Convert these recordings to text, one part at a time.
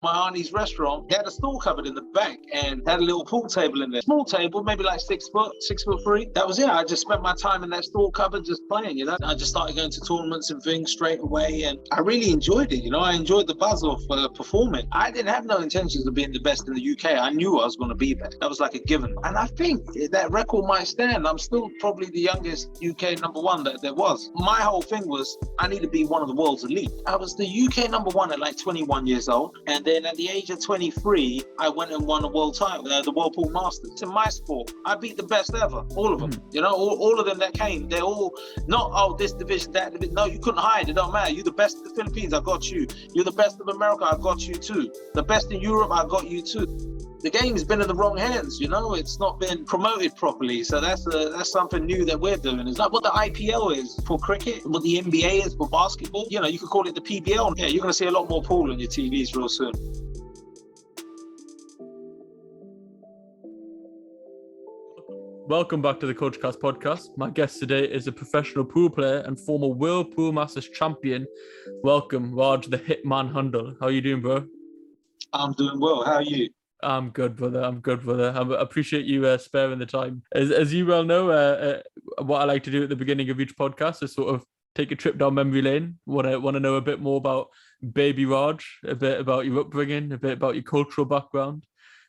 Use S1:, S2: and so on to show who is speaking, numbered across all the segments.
S1: my auntie's restaurant. They had a stall cupboard in the back and had a little pool table in there. Small table, maybe like 6'3". That was it. I just spent my time in that stall cupboard just playing, I just started going to tournaments and things straight away, and I really enjoyed it, I enjoyed the buzz of performing. I didn't have no intentions of being the best in the UK. I knew I was going to be there. That was like a given. And I think that record might stand. I'm still probably the youngest UK number one that there was. My whole thing was I need to be one of the world's elite. I was the UK number one at like 21 years old. And then at the age of 23, I went and won a world title, the World Pool Masters. In my sport, I beat the best ever, all of them. All of them that came, they're all not, this division, that division. No, you couldn't hide. It don't matter. You're the best of the Philippines, I got you. You're the best of America, I got you too. The best in Europe, I got you too. The game's been in the wrong hands, it's not been promoted properly. So that's something new that we're doing. It's like what the IPL is for cricket, what the NBA is for basketball. You could call it the PBL. Yeah, you're going to see a lot more pool on your TVs real soon.
S2: Welcome back to the KultureKast podcast. My guest today is a professional pool player and former World Pool Masters champion. Welcome, Raj the Hitman Hundal. How are you doing, bro?
S1: I'm doing well. How are you?
S2: I'm good, brother. I appreciate you sparing the time. As you well know, what I like to do at the beginning of each podcast is sort of take a trip down memory lane. Want to know a bit more about baby Raj, a bit about your upbringing, a bit about your cultural background.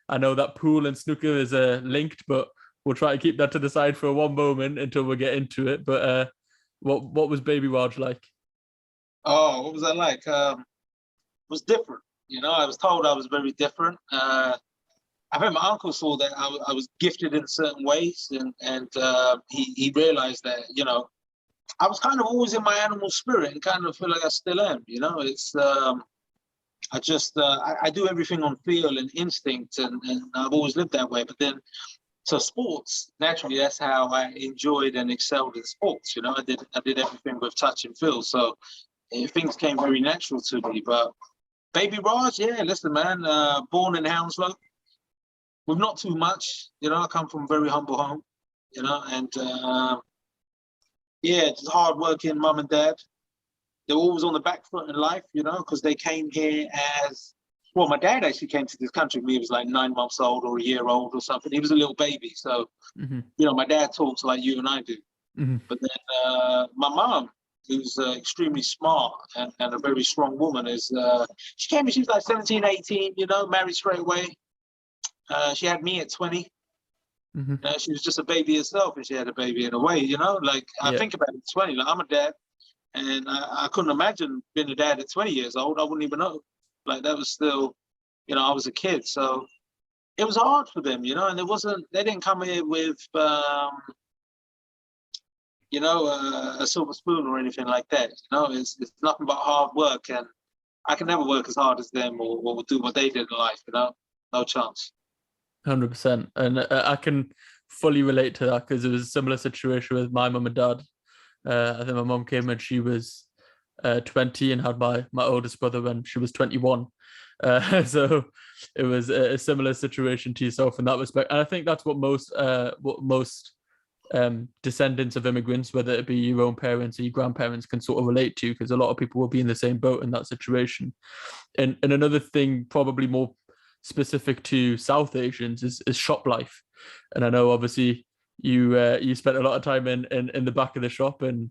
S2: I know that pool and snooker is linked, but we'll try to keep that to the side for one moment until we get into it. But what was baby Raj like?
S1: Oh, what was I like? It was different. I was told I was very different. I think my uncle saw that I was gifted in certain ways, and he realized that, I was kind of always in my animal spirit and kind of feel like I still am. It's I do everything on feel and instinct, and I've always lived that way. But then, so sports, naturally, that's how I enjoyed and excelled in sports. I did everything with touch and feel, so things came very natural to me. But baby Raj, yeah, listen, man, born in Hounslow with not too much, I come from a very humble home, and just hard-working mum and dad. They were always on the back foot in life, because they came here my dad actually came to this country when he was like 9 months old or a year old or something. He was a little baby, so, my dad talks like you and I do. But then my mom, who's extremely smart and a very strong woman, she came when she was like 17, 18, married straight away. She had me at 20. She was just a baby herself, and she had a baby in a way, I think about it at 20, like I'm a dad, and I couldn't imagine being a dad at 20 years old. I wouldn't even know. Like that was still, I was a kid. So it was hard for them, and they didn't come here with, a silver spoon or anything like that. It's nothing but hard work, and I can never work as hard as them or do what they did in life. No chance.
S2: 100%, and I can fully relate to that because it was a similar situation with my mum and dad. I think my mum came when she was 20 and had my oldest brother when she was 21. So it was a similar situation to yourself in that respect, and I think that's what most descendants of immigrants, whether it be your own parents or your grandparents, can sort of relate to, because a lot of people will be in the same boat in that situation. And another thing, probably more specific to South Asians, is shop life. And I know obviously you spent a lot of time in the back of the shop, and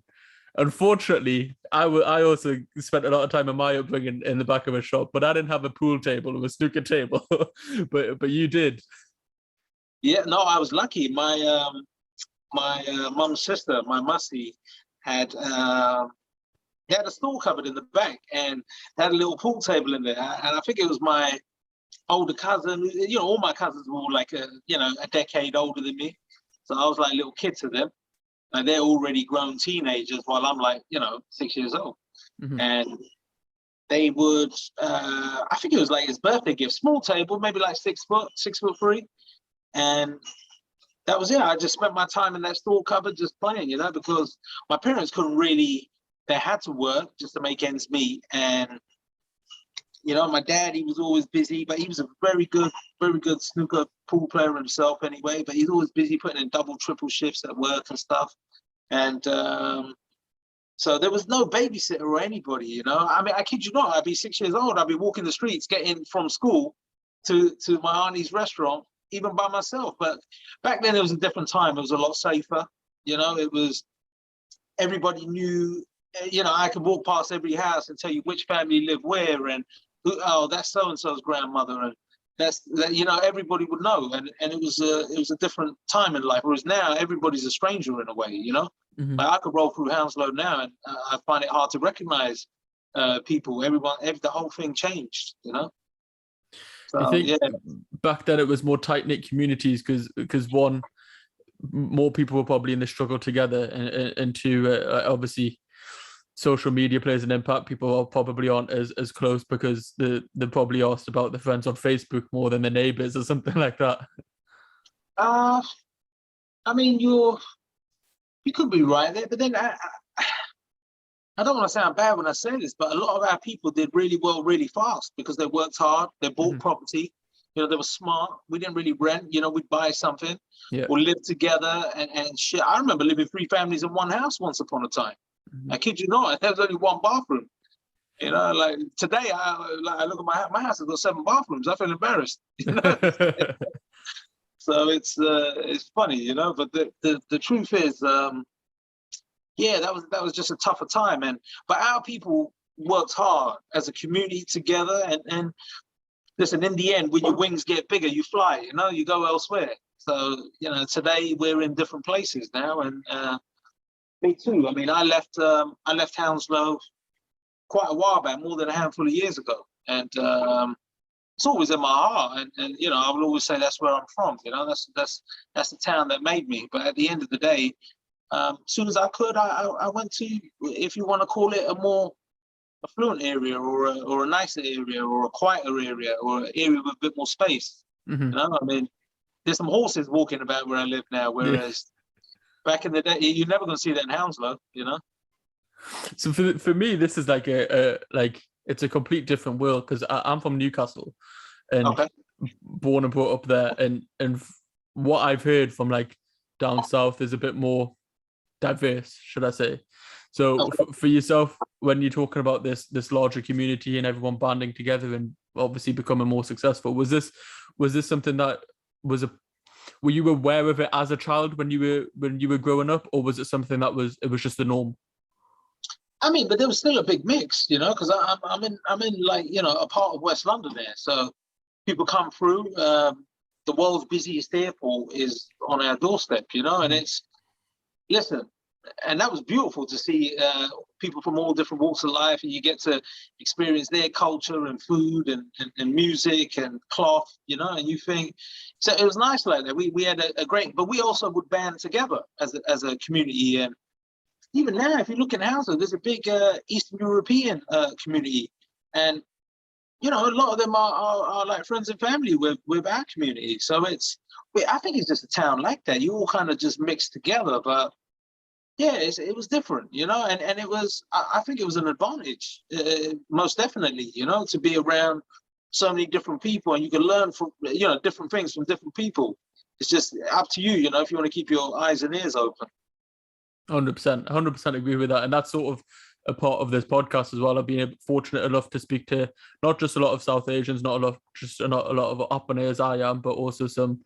S2: unfortunately I also spent a lot of time in my upbringing in the back of a shop, but I didn't have a pool table or a snooker table. but you did.
S1: Yeah, no, I was lucky. My mum's sister, my mussy, had they had a stall cupboard in the back and they had a little pool table in there. And I think it was my older cousin. All my cousins were all like a decade older than me. So I was like a little kid to them. And they're already grown teenagers while I'm like, 6 years old. And they would, I think it was like his birthday gift, small table, maybe like 6'3". And that was it. I just spent my time in that stall cupboard just playing, because my parents couldn't really, they had to work just to make ends meet. And, my dad, he was always busy, but he was a very good snooker pool player himself anyway, but he's always busy putting in double, triple shifts at work and stuff. And So there was no babysitter or anybody, you know. I mean, I kid you not, I'd be 6 years old, I'd be walking the streets, getting from school to my auntie's restaurant, even by myself. But back then it was a different time. It was a lot safer, you know. It was, everybody knew, you know, I could walk past every house and tell you which family lived where, and who, oh, that's so-and-so's grandmother, and that's, you know, everybody would know. And it was a different time in life, whereas now everybody's a stranger in a way, you know. Like I could roll through Hounslow now and I find it hard to recognize people. The whole thing changed, you know. So,
S2: I think back then it was more tight-knit communities because one, more people were probably in the struggle together, and two, obviously social media plays an impact. People probably aren't as close because they're probably asked about their friends on Facebook more than their neighbors or something like that.
S1: I mean, you could be right there, but then I don't want to sound bad when I say this, but a lot of our people did really well really fast because they worked hard, they bought property, you know, they were smart. We didn't really rent, you know, we'd buy something or live together and shit. I remember living 3 families in one house once upon a time. I kid you not, there was only 1 bathroom. You know, like today, I look at my house has got 7 bathrooms. I feel embarrassed. You know? So it's funny, you know. But the truth is, yeah, that was just a tougher time. But our people worked hard as a community together. And listen, in the end, when your wings get bigger, you fly. You know, you go elsewhere. So you know, today we're in different places now, and me too. I mean, I left Hounslow quite a while back, more than a handful of years ago, and it's always in my heart, and you know, I will always say that's where I'm from. You know, that's the town that made me. But at the end of the day, as soon as I could, I went to, if you want to call it, a more affluent area, or a nicer area, or a quieter area, or an area with a bit more space. You know, I mean, there's some horses walking about where I live now, whereas back in the day, you're never going to see that in Hounslow. You know.
S2: So for me, this is like it's a complete different world because I'm from Newcastle, and born and brought up there, and what I've heard from like down south is a bit more diverse, should I say? So for yourself, when you're talking about this larger community and everyone banding together and obviously becoming more successful, was this something that were you aware of it as a child when you were growing up, or was it something that was just the norm?
S1: I mean, but there was still a big mix, you know, because I'm in like, you know, a part of West London there. So people come through. The world's busiest airport is on our doorstep, you know, and listen, and that was beautiful to see people from all different walks of life, and you get to experience their culture and food and music and cloth, you know, and you think, so it was nice like that. We had a great, but we also would band together as a community. And even now, if you look in Hounslow, there's a big Eastern European community, and you know, a lot of them are like friends and family with our community. So I think it's just a town like that. You all kind of just mix together, but yeah, it was different, you know, and it was, I think it was an advantage, most definitely, you know, to be around so many different people, and you can learn from, you know, different things from different people. It's just up to you, you know, if you want to keep your eyes and ears open.
S2: 100% agree with that, and that's sort of a part of this podcast as well. I've been fortunate enough to speak to not just a lot of South Asians, not a lot of up and as I am, but also some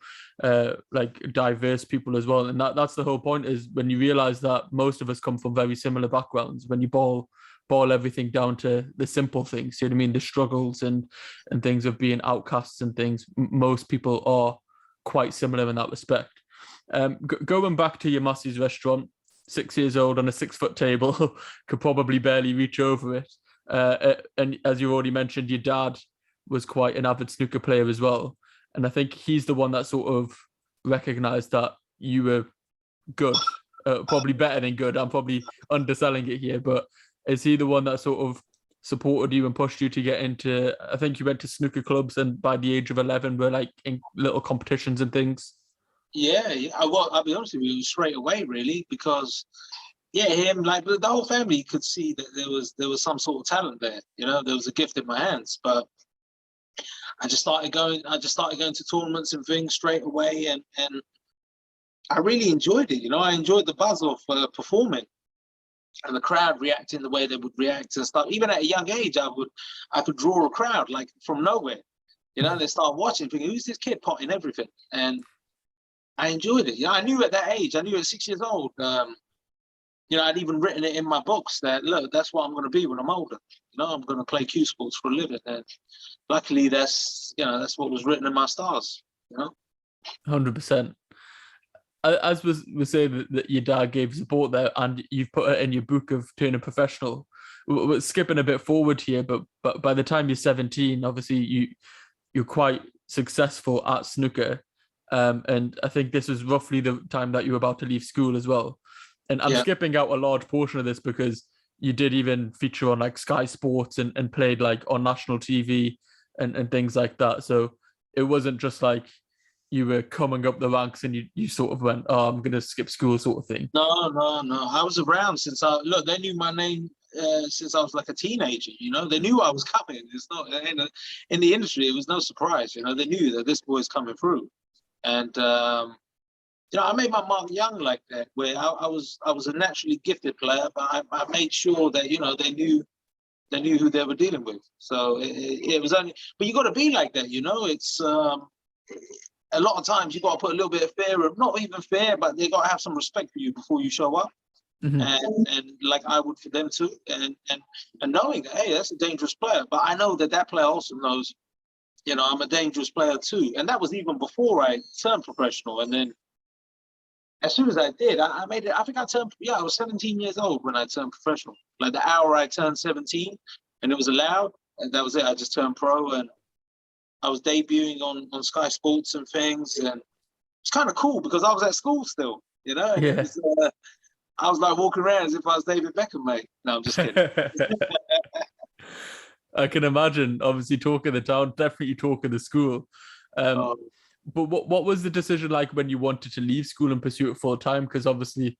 S2: like diverse people as well. And that's the whole point, is when you realize that most of us come from very similar backgrounds. When you boil everything down to the simple things, you know what I mean, the struggles and things of being outcasts and things, most people are quite similar in that respect. Going back to your Massey's restaurant, 6 years old on a 6-foot table, could probably barely reach over it. And as you already mentioned, your dad was quite an avid snooker player as well. And I think he's the one that sort of recognized that you were good, probably better than good. I'm probably underselling it here, but is he the one that sort of supported you and pushed you to get into, I think you went to snooker clubs, and by the age of 11 were like in little competitions and things?
S1: Yeah, I'll be honest with you, straight away, really, because him, like the whole family could see that there was some sort of talent there. You know, there was a gift in my hands. But I just started going to tournaments and things straight away, and I really enjoyed it. You know, I enjoyed the buzz of performing. and the crowd reacting the way they would react and stuff. Even at a young age, I could draw a crowd like from nowhere. You know, they start watching, thinking, who's this kid potting everything? And I enjoyed it. I knew at that age, I knew at 6 years old, I'd even written it in my books that, look, that's what I'm going to be when I'm older. I'm going to play cue sports for a living. And luckily, that's what was written in my stars,
S2: 100%. As was saying that your dad gave support there, and you've put it in your book of turning professional. We're skipping a bit forward here, but by the time you're 17, obviously you're quite successful at snooker. And I think this was roughly the time that you were about to leave school as well. And I'm skipping out a large portion of this because you did even feature on like Sky Sports and played like on national TV and things like that. So it wasn't just like you were coming up the ranks and you sort of went, oh, I'm going to skip school sort of thing.
S1: No. I was around they knew my name since I was like a teenager, They knew I was coming. It's not in the industry, it was no surprise, They knew that this boy's coming through. And, I made my mark young like that, where I was a naturally gifted player, but I made sure that, they knew who they were dealing with. So it was only, but you got to be like that, It's a lot of times you got to put a little bit of fear, not even fear, but they got to have some respect for you before you show up. Mm-hmm. And like I would for them too. And knowing that, hey, that's a dangerous player. But I know that player also knows, I'm a dangerous player too. And that was even before I turned professional. And then as soon as I did, I made it. I think I was 17 years old when I turned professional. Like the hour I turned 17 and it was allowed, and that was it. I just turned pro and I was debuting on Sky Sports and things. And it's kind of cool because I was at school still, And
S2: yeah.
S1: It was, I was like walking around as if I was David Beckham, mate. No, I'm just kidding.
S2: I can imagine, obviously, talking the town, definitely talking the school. But what was the decision like when you wanted to leave school and pursue it full time? Because obviously,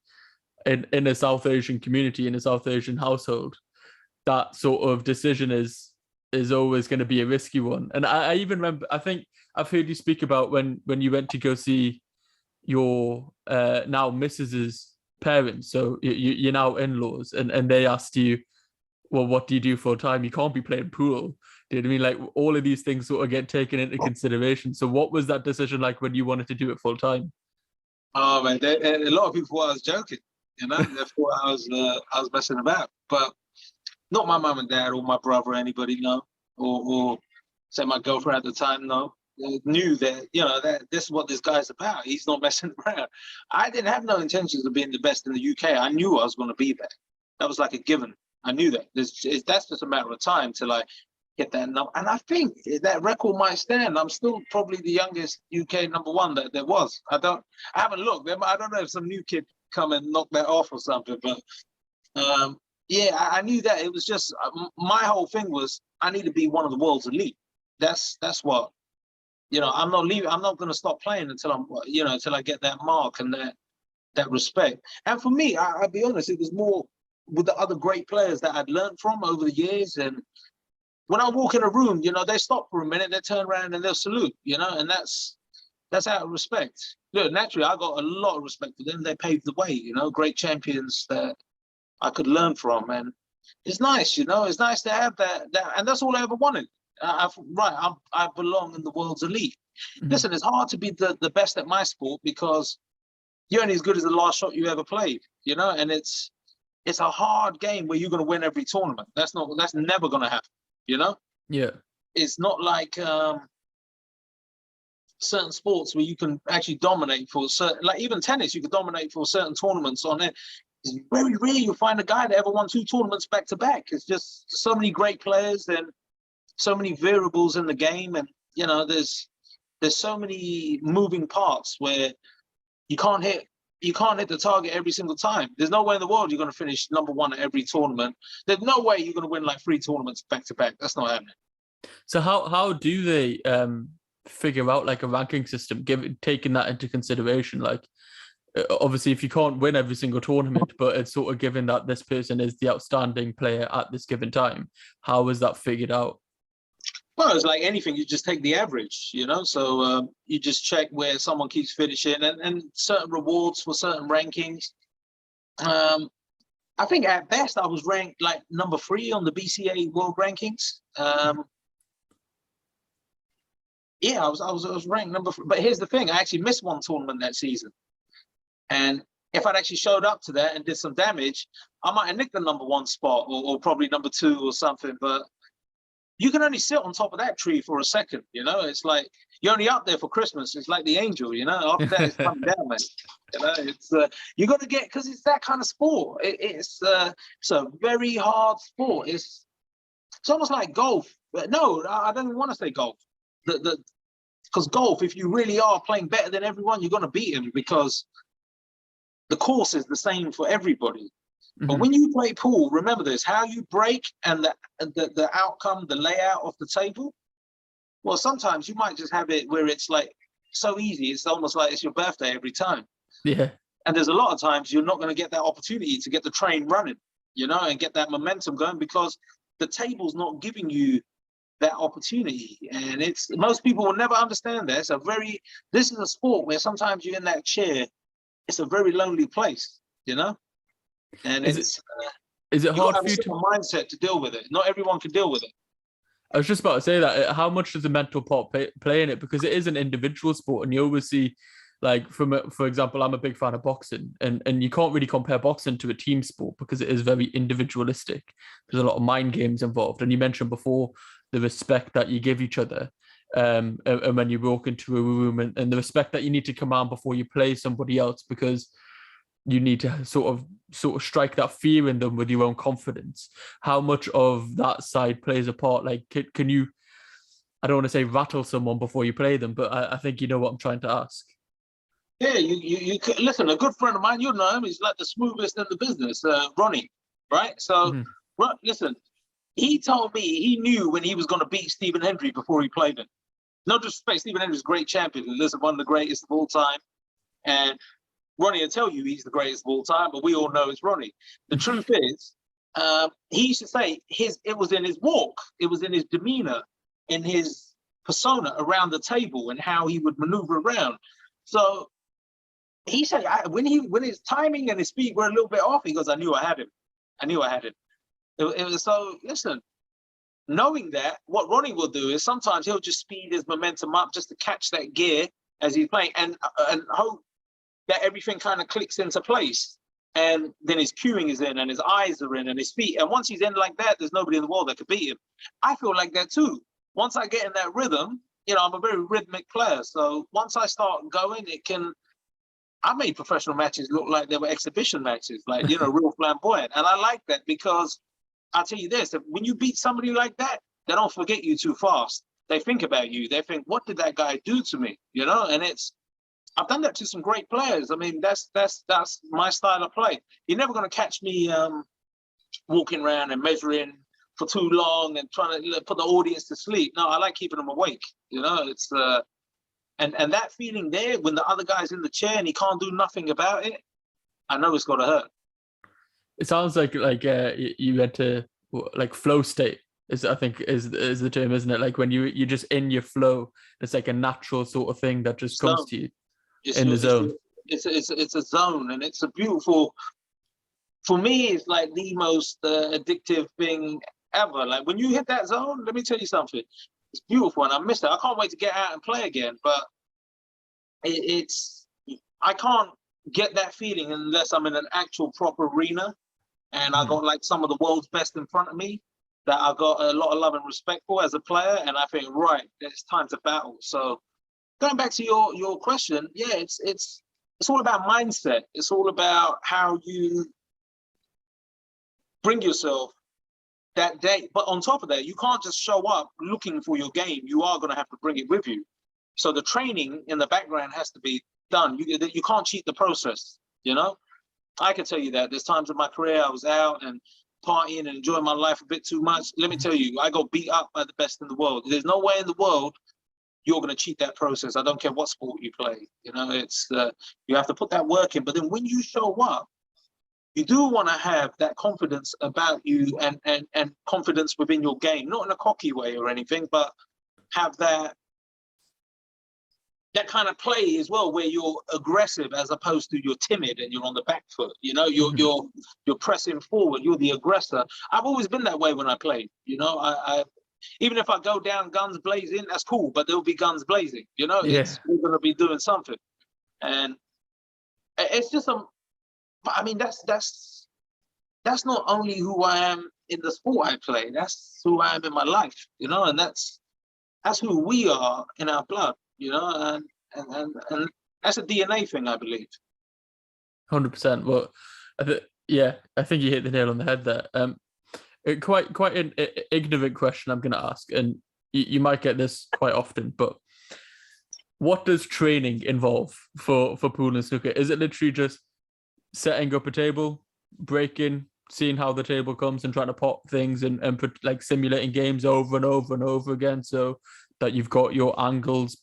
S2: in a South Asian community, in a South Asian household, that sort of decision is always going to be a risky one. And I even remember, I think I've heard you speak about when you went to go see your now Mrs.'s parents, so you're now in-laws, and they asked you, well, what do you do full time? You can't be playing pool. Do you know what I mean? Like all of these things sort of get taken into consideration. So what was that decision like when you wanted to do it full time?
S1: Oh man, a lot of people thought I was joking. They thought I was messing about, but not my mum and dad or my brother or anybody, no, or say my girlfriend at the time, no. They knew that that this is what this guy's about. He's not messing around. I didn't have no intentions of being the best in the UK. I knew I was going to be there. That was like a given. I knew that. That's just a matter of time till I get that number. And I think that record might stand. I'm still probably the youngest UK number one that there was. I haven't looked. I don't know if some new kid come and knock that off or something. But I knew that. It was just my whole thing was I need to be one of the world's elite. That's what. I'm not leaving. I'm not going to stop playing until until I get that mark and that respect. And for me, I'll be honest, it was more with the other great players that I'd learned from over the years. And when I walk in a room, they stop for a minute, they turn around and they'll salute, and that's out of respect. Look, naturally, I got a lot of respect for them. They paved the way, great champions that I could learn from. And it's nice, it's nice to have that, and that's all I ever wanted. I belong in the world's elite. Mm-hmm. Listen, it's hard to be the best at my sport because you're only as good as the last shot you ever played, and it's a hard game where you're going to win every tournament. That's never going to happen, Yeah. It's not like certain sports where you can actually dominate for certain, like even tennis, you can dominate for certain tournaments on it. It's very rare you'll find a guy that ever won 2 tournaments back to back. It's just so many great players and so many variables in the game, and there's so many moving parts where you can't hit the target every single time. There's no way in the world you're going to finish number one at every tournament. There's no way you're going to win like 3 tournaments back to back. That's not happening.
S2: So how do they figure out like a ranking system, taking that into consideration? Like obviously if you can't win every single tournament, but it's sort of given that this person is the outstanding player at this given time, how is that figured out?
S1: Well, it's like anything. You just take the average, So you just check where someone keeps finishing, and certain rewards for certain rankings. I think at best I was ranked like number 3 on the BCA World Rankings. Yeah, I was ranked number 3. But here's the thing: I actually missed one tournament that season, and if I'd actually showed up to that and did some damage, I might have nicked the number 1 spot, or probably number 2 or something. But you can only sit on top of that tree for a second, you know. It's like you're only up there for Christmas. It's like the angel, you know. After that, it's coming down, man. You know, it's you got to get, because it's that kind of sport. It's a very hard sport. It's almost like golf. But no, I don't even want to say golf. Because golf, if you really are playing better than everyone, you're going to beat them, because the course is the same for everybody. But when you play pool, remember this: how you break and the outcome, the layout of the table. Well, sometimes you might just have it where it's like so easy, it's almost like it's your birthday every time.
S2: Yeah.
S1: And there's a lot of times you're not going to get that opportunity to get the train running, you know, and get that momentum going, because the table's not giving you that opportunity. And it's, most people will never understand that. This is a sport where sometimes you're in that chair. It's a very lonely place, you know. And is it hard for you to mindset to deal with it? Not everyone can deal with it.
S2: I was just about to say that. How much does the mental part play in it? Because it is an individual sport, and you always see, like, for example, I'm a big fan of boxing, and you can't really compare boxing to a team sport because it is very individualistic. There's a lot of mind games involved, and you mentioned before the respect that you give each other, and when you walk into a room, and the respect that you need to command before you play somebody else, because you need to sort of strike that fear in them with your own confidence. How much of that side plays a part? Like, can you, I don't want to say rattle someone before you play them, but I think you know what I'm trying to ask.
S1: Yeah, you listen, a good friend of mine, you know him, he's like the smoothest in the business, Ronnie, right? So, listen, he told me he knew when he was going to beat Stephen Hendry before he played him. No disrespect, Stephen Hendry's a great champion. Listen, one of the greatest of all time. And Ronnie will tell you he's the greatest of all time, but we all know it's Ronnie. The truth is, he used to say it was in his walk, it was in his demeanor, in his persona around the table, and how he would maneuver around. So he said when his timing and his speed were a little bit off, he goes, I knew I had him. It was so, listen, knowing that, what Ronnie will do is sometimes he'll just speed his momentum up just to catch that gear as he's playing, and hope that everything kind of clicks into place. And then his cueing is in, and his eyes are in, and his feet. And once he's in like that, there's nobody in the world that could beat him. I feel like that too. Once I get in that rhythm, you know, I'm a very rhythmic player. So once I start going, I made professional matches look like they were exhibition matches, like, you know, real flamboyant. And I like that, because I'll tell you this, when you beat somebody like that, they don't forget you too fast. They think about you. They think, what did that guy do to me? You know, and I've done that to some great players. I mean, that's my style of play. You're never going to catch me walking around and measuring for too long and trying to put the audience to sleep. No, I like keeping them awake. You know, it's and that feeling there when the other guy's in the chair and he can't do nothing about it, I know it's got to hurt.
S2: It sounds like you went to like flow state. I think is the term, isn't it? Like when you're just in your flow, it's like a natural sort of thing that just comes to you. In the zone.
S1: It's a zone, and it's a beautiful, for me, it's like the most addictive thing ever. Like when you hit that zone, let me tell you something, it's beautiful, and I miss it. I can't wait to get out and play again, but I can't get that feeling unless I'm in an actual proper arena, and I got like some of the world's best in front of me that I got a lot of love and respect for as a player, and I think, right, it's time to battle. So going back to your question, yeah, it's all about mindset. It's all about how you bring yourself that day. But on top of that, you can't just show up looking for your game. You are going to have to bring it with you. So the training in the background has to be done. You can't cheat the process, you know? I can tell you that. There's times in my career I was out and partying and enjoying my life a bit too much. Let me tell you, I got beat up by the best in the world. There's no way in the world you're going to cheat that process. I don't care what sport you play. You know, it's you have to put that work in. But then when you show up, you do want to have that confidence about you and confidence within your game, not in a cocky way or anything, but have that that kind of play as well, where you're aggressive as opposed to you're timid and you're on the back foot. You know, you're pressing forward. You're the aggressor. I've always been that way when I played. You know, I even if I go down guns blazing, that's cool, but there'll be guns blazing. You know, we're gonna be doing something, and it's just I mean, that's not only who I am in the sport I play. That's who I am in my life. You know, and that's who we are in our blood. You know, and that's a DNA thing, I believe.
S2: 100%. Well, I think you hit the nail on the head there. Quite an ignorant question I'm going to ask, and you might get this quite often, but what does training involve for pool and snooker? Is it literally just setting up a table, breaking, seeing how the table comes, and trying to pop things and put, like, simulating games over and over and over again so that you've got your angles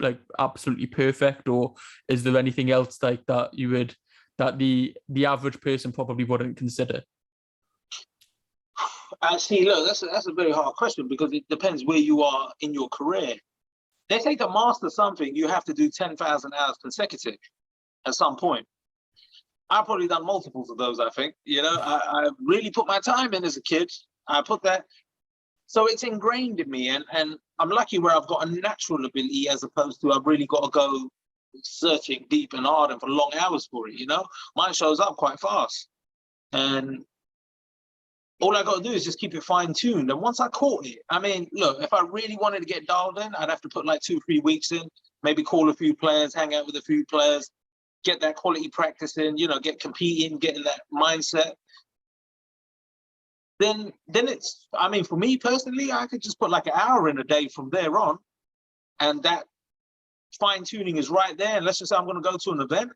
S2: like absolutely perfect? Or is there anything else like that that the average person probably wouldn't consider?
S1: See, look, that's a very hard question, because it depends where you are in your career. They say to master something, you have to do 10,000 hours consecutive at some point. I've probably done multiples of those, I think. You know, I really put my time in as a kid. I put that. So it's ingrained in me, and I'm lucky where I've got a natural ability as opposed to I've really got to go searching deep and hard and for long hours for it, you know? Mine shows up quite fast. And all I got to do is just keep it fine-tuned. And once I caught it, I mean, look, if I really wanted to get dialed in, I'd have to put like 2-3 weeks in, maybe call a few players, hang out with a few players, get that quality practice in, you know, get competing, get in that mindset. Then it's, I mean, for me personally, I could just put like an hour in a day from there on, and that fine-tuning is right there. And let's just say I'm going to go to an event,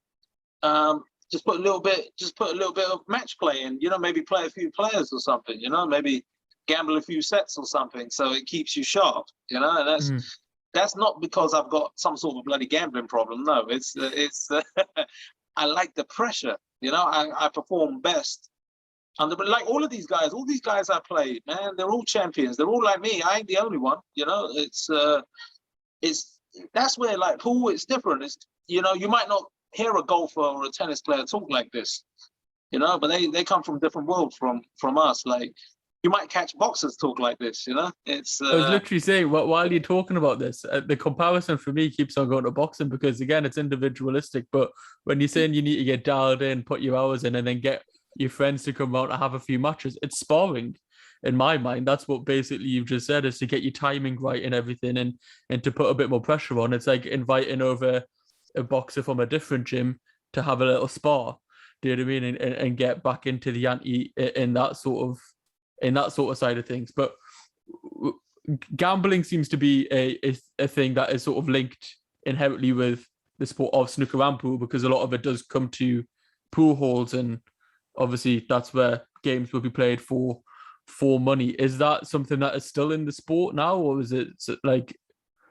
S1: just put a little bit of match play in, you know, maybe play a few players or something, you know, maybe gamble a few sets or something, so it keeps you sharp, you know. And that's not because I've got some sort of bloody gambling problem. No, it's I like the pressure, you know. I perform best but like all these guys I played, man, they're all champions. They're all like me. I ain't the only one, you know. It's that's where, like, pool, it's different. It's, you know, you might not hear a golfer or a tennis player talk like this, you know, but they come from different worlds from us. Like, you might catch boxers talk like this, you know. It's
S2: I was literally saying, while you're talking about this, the comparison for me keeps on going to boxing, because again, it's individualistic. But when you're saying you need to get dialed in, put your hours in, and then get your friends to come out and have a few matches, it's sparring in my mind. That's what basically you've just said, is to get your timing right and everything, and to put a bit more pressure on. It's like inviting over a boxer from a different gym to have a little spar, do you know what I mean, and get back into the ante in that sort of side of things. But gambling seems to be a thing that is sort of linked inherently with the sport of snooker and pool, because a lot of it does come to pool halls, and obviously that's where games will be played for money. Is that something that is still in the sport now, or is it like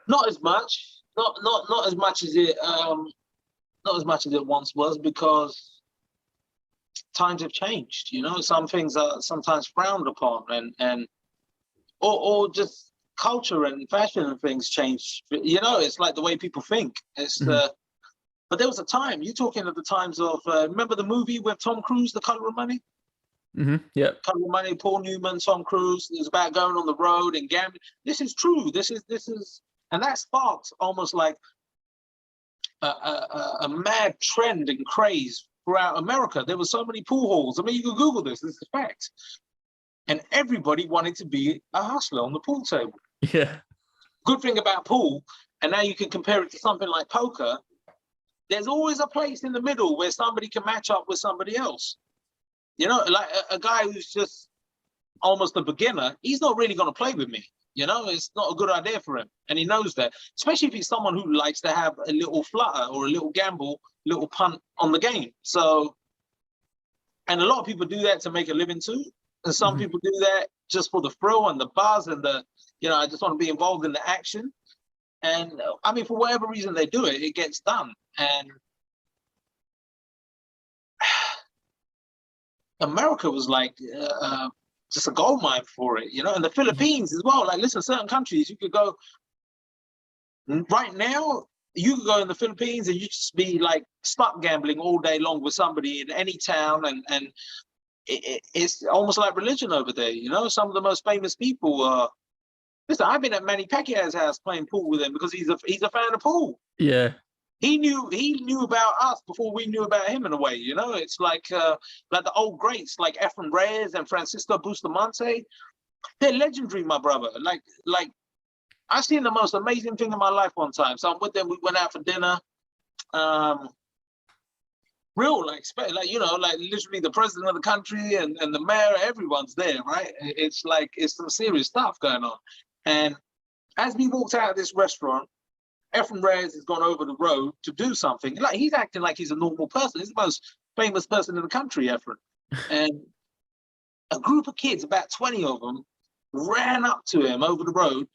S1: not as much? Not as much as it once was, because times have changed. You know, some things are sometimes frowned upon, and or just culture and fashion and things change. You know, it's like the way people think. It's but there was a time, you're talking of the times of, remember the movie with Tom Cruise, The Color of Money?
S2: Yeah.
S1: Color of Money, Paul Newman, Tom Cruise. It was about going on the road and gambling. This is true. This is, and that sparked almost like a mad trend and craze throughout America. There were so many pool halls. I mean, you can Google this is a fact. And everybody wanted to be a hustler on the pool table.
S2: Yeah.
S1: Good thing about pool, and now you can compare it to something like poker, there's always a place in the middle where somebody can match up with somebody else. You know, like a guy who's just almost a beginner, he's not really going to play with me. You know, it's not a good idea for him. And he knows that, especially if he's someone who likes to have a little flutter or a little gamble, little punt on the game. So, and a lot of people do that to make a living too. And some people do that just for the thrill and the buzz and the, you know, I just want to be involved in the action. And I mean, for whatever reason they do it, it gets done. And America was like just a gold mine for it, you know, and the Philippines as well. Like, listen, certain countries you could go right now. you could go in the Philippines and you just be like stuck gambling all day long with somebody in any town, and it's almost like religion over there. You know, some of the most famous people. Listen, I've been at Manny Pacquiao's house playing pool with him because he's a fan of pool.
S2: Yeah.
S1: He knew about us before we knew about him in a way. You know, it's like the old greats like Efren Reyes and Francisco Bustamante. They're legendary, my brother. Like I seen the most amazing thing in my life one time. So I'm with them. We went out for dinner. Real like you know, like literally the president of the country and the mayor. Everyone's there, right? It's like it's some serious stuff going on. And as we walked out of this restaurant, Efren Reyes has gone over the road to do something. Like he's acting like he's a normal person. He's the most famous person in the country, Efren. And a group of kids, about 20 of them, ran up to him over the road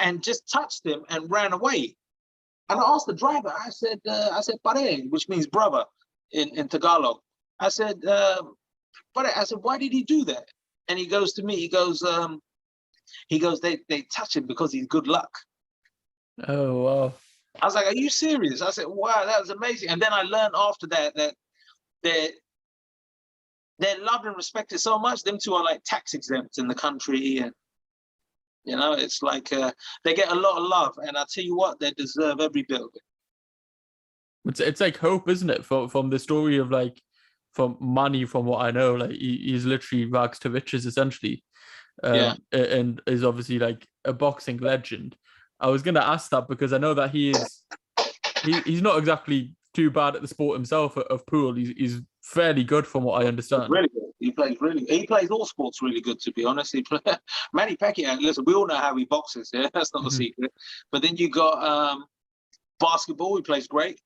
S1: and just touched him and ran away. And I asked the driver, I said, pare, which means brother in Tagalog. I said, pare, I said, why did he do that? And he goes to me, he goes, they touch him because he's good luck.
S2: Oh, wow.
S1: I was like, are you serious? I said, wow, that was amazing. And then I learned after that they're loved and respected so much. Them two are like tax exempt in the country. And, you know, it's like they get a lot of love. And I tell you what, they deserve every bit of it.
S2: It's like hope, isn't it? From the story of like, from Manny, from what I know, like he's literally rags to riches, essentially. And is obviously like a boxing legend. I was going to ask that because I know that he's not exactly too bad at the sport himself of pool. He's fairly good from what I understand.
S1: He's really good. He plays all sports really good, to be honest. Manny Pacquiao, listen, we all know how he boxes, yeah? That's not a secret. But then you got basketball, he plays great.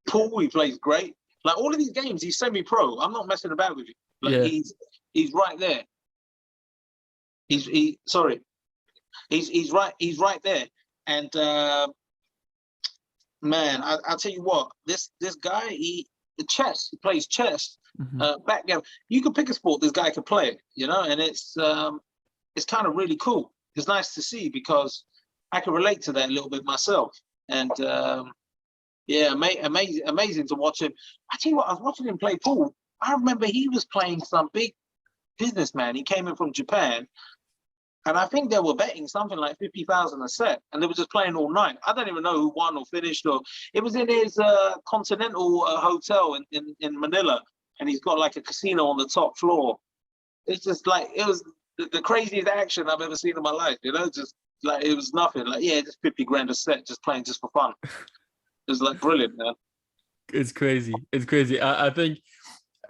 S1: Pool, he plays great. Like all of these games, he's semi-pro. I'm not messing about with you. Like he's right there. He's right there. And man, I'll tell you what, this guy, he plays chess, backgammon. You can pick a sport, this guy can play it, you know, and it's kind of really cool. It's nice to see because I can relate to that a little bit myself. And amazing to watch him. I tell you what, I was watching him play pool. I remember he was playing some big businessman. He came in from Japan. And I think they were betting something like 50,000 a set, and they were just playing all night. I don't even know who won or finished, or it was in his Continental hotel in Manila, and he's got like a casino on the top floor. It's just like it was the craziest action I've ever seen in my life. You know, just like it was nothing. Like just 50 grand a set, just playing just for fun. It was like brilliant, man.
S2: It's crazy. It's crazy. I think.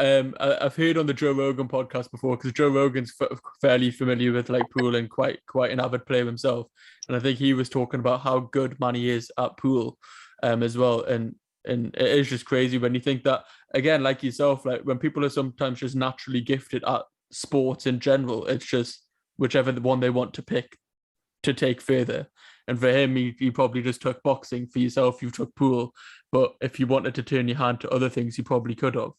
S2: I've heard on the Joe Rogan podcast before because Joe Rogan's fairly familiar with like pool and quite an avid player himself, and I think he was talking about how good Manny is at pool, as well, and it is just crazy when you think that again, like yourself, like when people are sometimes just naturally gifted at sports in general, it's just whichever the one they want to pick to take further. And for him, he probably just took boxing. For yourself, you took pool, but if you wanted to turn your hand to other things, you probably could have.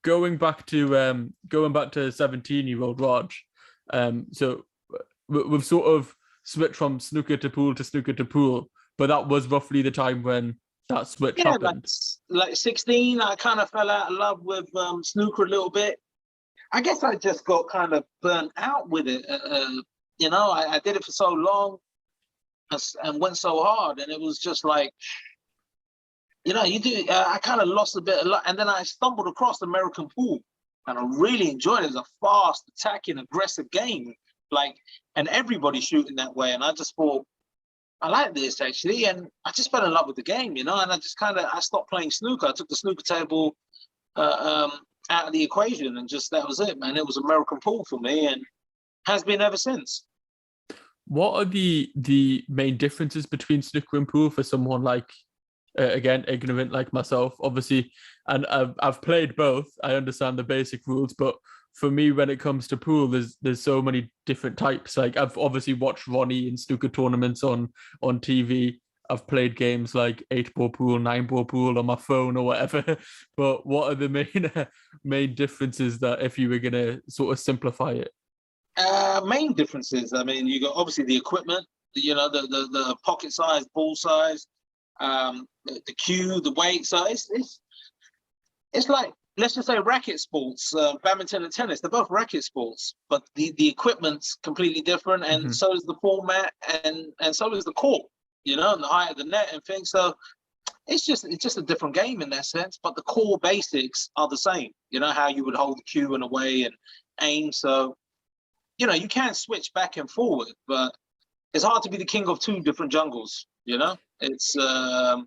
S2: Going back to 17-year-old Raj, so we've sort of switched from snooker to pool, but that was roughly the time when that switch happened.
S1: Like 16, I kind of fell out of love with snooker a little bit. I guess I just got kind of burnt out with it. You know, I did it for so long and went so hard, and it was just like, you know, I kind of lost a bit, and then I stumbled across American pool, and I really enjoyed it. It was a fast, attacking, aggressive game, like, and everybody shooting that way. And I just thought, I like this actually, and I just fell in love with the game, you know. And I just I stopped playing snooker. I took the snooker table out of the equation, and just that was it, man. It was American pool for me, and has been ever since.
S2: What are the main differences between snooker and pool for someone like? Again, ignorant like myself, obviously, and I've played both. I understand the basic rules, but for me, when it comes to pool, there's so many different types. Like I've obviously watched Ronnie in snooker tournaments on TV. I've played games like 8-ball pool, 9-ball pool on my phone or whatever. But what are the main differences that if you were gonna sort of simplify it?
S1: Main differences. I mean, you got obviously the equipment. You know, the pocket size, ball size. the cue, the weight. So it's like, let's just say racket sports, badminton and tennis. They're both racket sports, but the equipment's completely different, and so is the format, and so is the court. And the height of the net and things. So it's just a different game in that sense, but the core basics are the same. How you would hold the cue and away and aim. So you can switch back and forward, but it's hard to be the king of two different jungles. It's to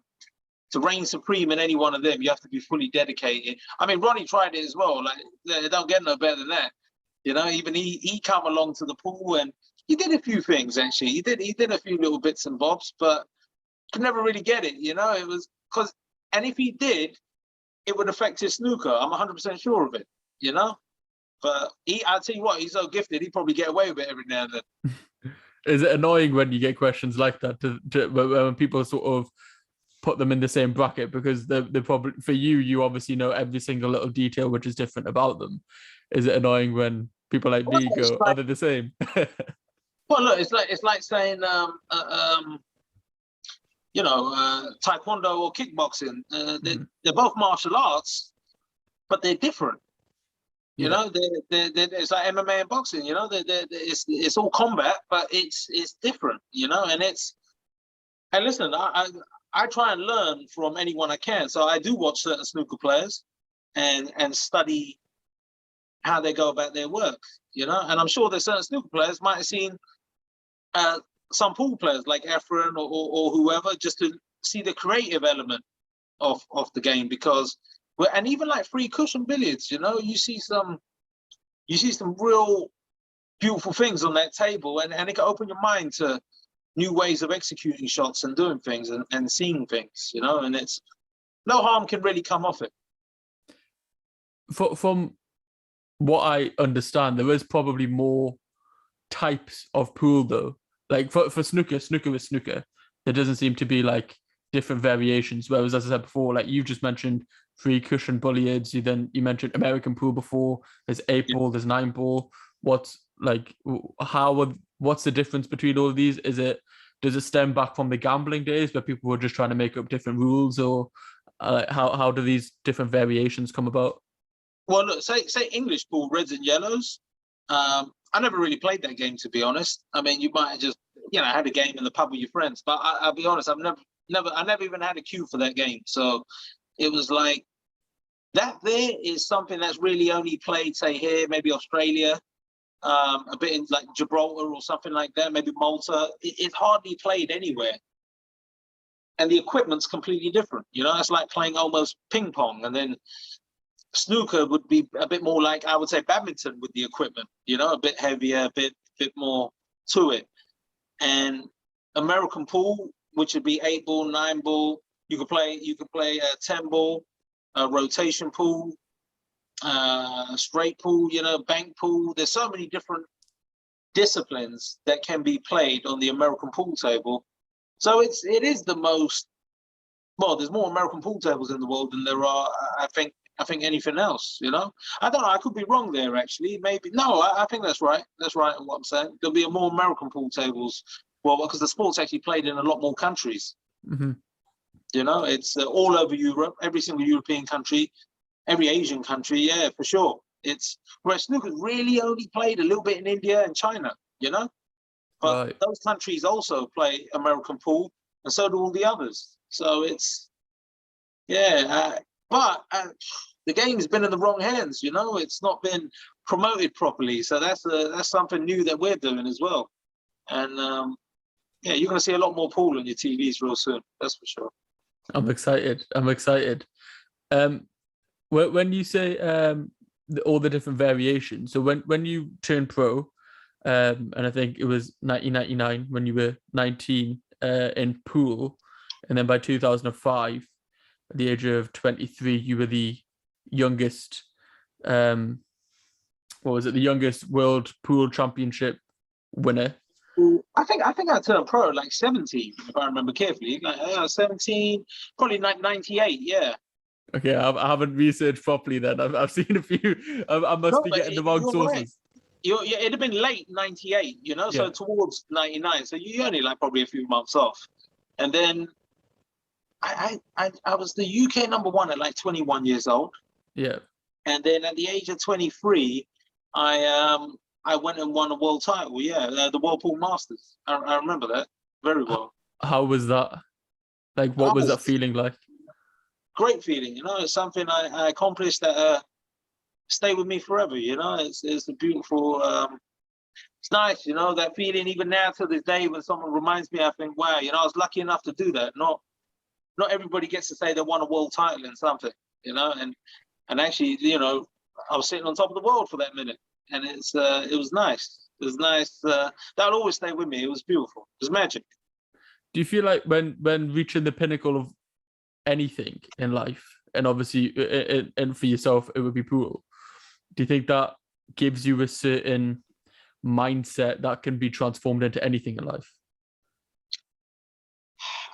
S1: reign supreme in any one of them, you have to be fully dedicated. I mean, Ronnie tried it as well. Like, they don't get no better than that. Even he come along to the pool, and he did a few things, actually. He did a few little bits and bobs, but could never really get it. It was because, and if he did, it would affect his snooker. I'm 100% sure of it. But I'll tell you what, he's so gifted, he'd probably get away with it every now and then.
S2: Is it annoying when you get questions like that when people sort of put them in the same bracket, because they're probably, for you obviously know every single little detail which is different about them? Is it annoying when people like me go, are they the same?
S1: Well, look, it's like saying taekwondo or kickboxing. They're both martial arts, but they're different. It's like MMA and boxing. It's all combat, but it's different. And listen, I try and learn from anyone I can. So I do watch certain snooker players and study how they go about their work, And I'm sure there's certain snooker players might have seen some pool players like Efren or whoever, just to see the creative element of the game. Because, and even like free cushion billiards, you see some real beautiful things on that table, and it can open your mind to new ways of executing shots and doing things and seeing things, and it's no harm can really come off it.
S2: From what I understand, there is probably more types of pool though. Like for snooker is snooker. There doesn't seem to be like different variations. Whereas, as I said before, like you've just mentioned free cushion billiards, you mentioned American pool before. There's 8-ball, there's 9-ball. What's the difference between all of these? Does it stem back from the gambling days where people were just trying to make up different rules, or how do these different variations come about?
S1: Well, look, say English pool, reds and yellows. I never really played that game, to be honest. I mean, you might have just had a game in the pub with your friends, but I'll be honest, I never even had a cue for that game. So it was like that. There is something that's really only played, say here, maybe Australia. A bit in like Gibraltar or something like that, maybe Malta. It's hardly played anywhere. And the equipment's completely different. It's like playing almost ping pong. And then snooker would be a bit more like, I would say, badminton with the equipment, a bit heavier, a bit more to it. And American pool, which would be 8-ball, 9-ball, you could play a 10-ball, rotation pool, straight pool, bank pool. There's so many different disciplines that can be played on the American pool table. So it is the most, well, there's more American pool tables in the world than there are, I think anything else, I don't know, I could be wrong there, actually. Maybe, no, I think that's right. That's right in what I'm saying. There'll be more American pool tables, well, because the sport's actually played in a lot more countries.
S2: Mm-hmm.
S1: It's all over Europe, every single European country, every Asian country, yeah, for sure. It's where snooker's really only played a little bit in India and China, but right. Those countries also play American pool, and so do all the others. So it's, but the game's been in the wrong hands, It's not been promoted properly. So that's something new that we're doing as well. And you're going to see a lot more pool on your TVs real soon. That's for sure.
S2: I'm excited. When you say all the different variations, so when you turned pro, and I think it was 1999 when you were 19 in pool, and then by 2005, at the age of 23, you were the youngest, the youngest world pool championship winner.
S1: I think I turned pro at like 17, if I remember carefully. Like 17, probably 98, yeah.
S2: Okay, I haven't researched properly then. I've seen a few. I must be getting the wrong sources.
S1: Right. It'd have been late 98, so towards 99. So you only like probably a few months off. And then I was the UK number one at like 21 years old.
S2: Yeah.
S1: And then at the age of 23, I went and won a world title. Yeah, the Whirlpool Masters. I remember that very well.
S2: How was that? Like, what was that feeling like?
S1: Great feeling, you know. It's something I accomplished that stay with me forever. You know, it's a beautiful. It's nice, you know, that feeling. Even now to this day, when someone reminds me, I think, wow, you know, I was lucky enough to do that. Not everybody gets to say they won a world title in something, you know, and actually, you know, I was sitting on top of the world for that minute, and it was nice. It was nice. That'll always stay with me. It was beautiful. It was magic.
S2: Do you feel like when reaching the pinnacle of anything in life, and obviously, and for yourself, it would be pool, do you think that gives you a certain mindset that can be transformed into anything in life?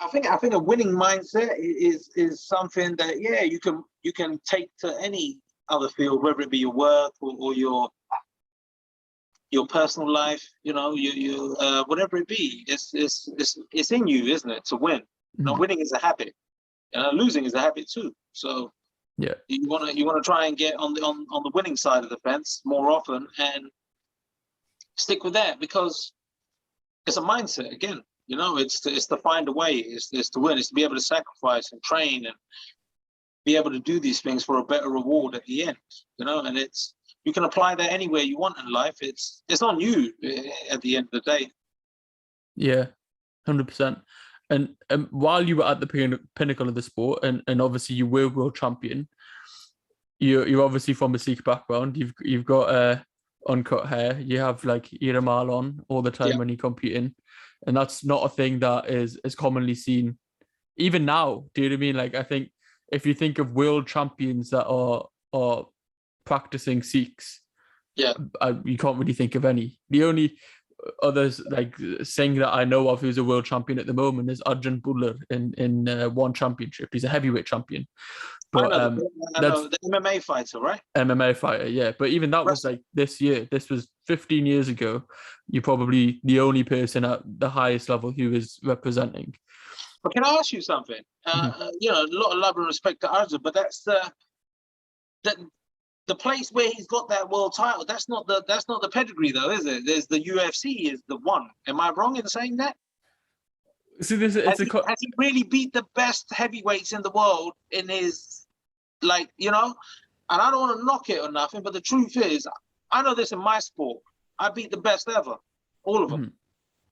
S1: I think a winning mindset is something that, yeah, you can take to any other field, whether it be your work or your personal life, you know, you whatever it be. It's in you, isn't it, to win? Mm-hmm. Now, winning is a habit, and losing is a habit too. So
S2: yeah,
S1: you wanna try and get on the winning side of the fence more often and stick with that, because it's a mindset again. You know, it's to find a way. It's to win. It's to be able to sacrifice and train and be able to do these things for a better reward at the end. You know, and you can apply that anywhere you want in life. It's on you at the end of the day.
S2: Yeah, 100%. And while you were at the pinnacle of the sport, and obviously you were world champion, you're obviously from a Sikh background. You've got uncut hair. You have like iramal on all the time when you're competing. And that's not a thing that is commonly seen, even now. Do you know what I mean? Like, I think if you think of world champions that are practicing Sikhs, you can't really think of any. The only others like Singh that I know of who's a world champion at the moment is Arjun Buller in one championship. He's a heavyweight champion. But
S1: I know the MMA fighter, right?
S2: MMA fighter, yeah. But even that was like this year. This was 15 years ago. You're probably the only person at the highest level who is representing.
S1: But can I ask you something? You know, a lot of love and respect to Arjun, but that's the place where he's got that world title. That's not the pedigree, though, is it? There's the UFC is the one. Am I wrong in saying that?
S2: So
S1: has he really beat the best heavyweights in the world in his, like, you know? And I don't want to knock it or nothing, but the truth is, I know this in my sport. I beat the best ever, all of them. Mm-hmm.